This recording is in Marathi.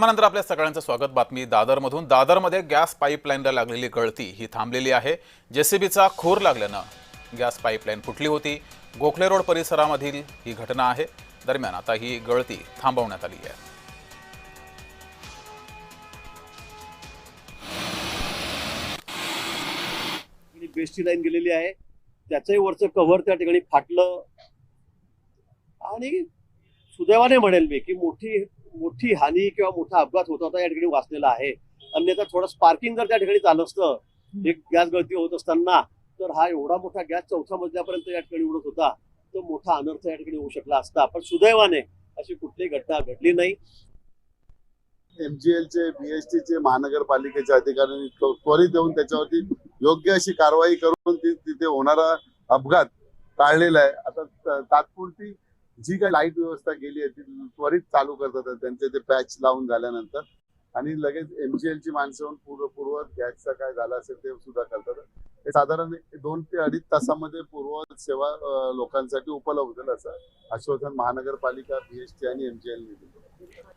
त्यानंतर आपल्या सगळ्यांचं स्वागत। बातमी दादरमधून। दादरमध्ये गॅस पाईपलाईनला लागलेली गळती ही थांबलेली आहे। जेसीबीचा खोर लागल्यानं गॅस पाईपलाईन फुटली होती। गोखले रोड परिसरामधील ही घटना आहे। दरम्यान आता ही गळती थांबवण्यात आली आहे। बेस्टची लाईन गेलेली आहे, त्याचंही वरचं कव्हर त्या ठिकाणी फाटलं आणि सुदैवाने म्हणेल मी की मोठी हानी किंवा मोठा अपघात होता होता या ठिकाणी वाचलेला आहे। अन्यथा थोडं स्पार्किंग जर त्या ठिकाणी झालं असतं, एक गॅस गळती होत असताना, तर हा एवढा मोठा गॅस चौथ्या मजल्यापर्यंत या ठिकाणी उडत होता, तो मोठा अनर्थ या ठिकाणी होऊ शकला असता। पण सुदैवाने अशी कुठलीही घटना घडली नाही। एमजीएलचे बीएसटीचे महानगरपालिकेच्या अधिकाऱ्यांनी त्वरित येऊन त्याच्यावरती योग्य अशी कारवाई करून तिथे होणारा अपघात टाळलेला आहे। आता तात्पुरती जी काही लाईट व्यवस्था गेली आहे ती त्वरित चालू करतात त्यांचे ते पॅच लावून झाल्यानंतर, आणि लगेच एमजीएलची माणसं येऊन पूर्ववत गॅसचा काय झाला असेल ते सुद्धा करतात। हे साधारण 2 ते 2.5 तासामध्ये पूर्ववत सेवा लोकांसाठी उपलब्ध होईल असं आश्वासन महानगरपालिका, बीएसटी आणि एमजीएल ने दिलं।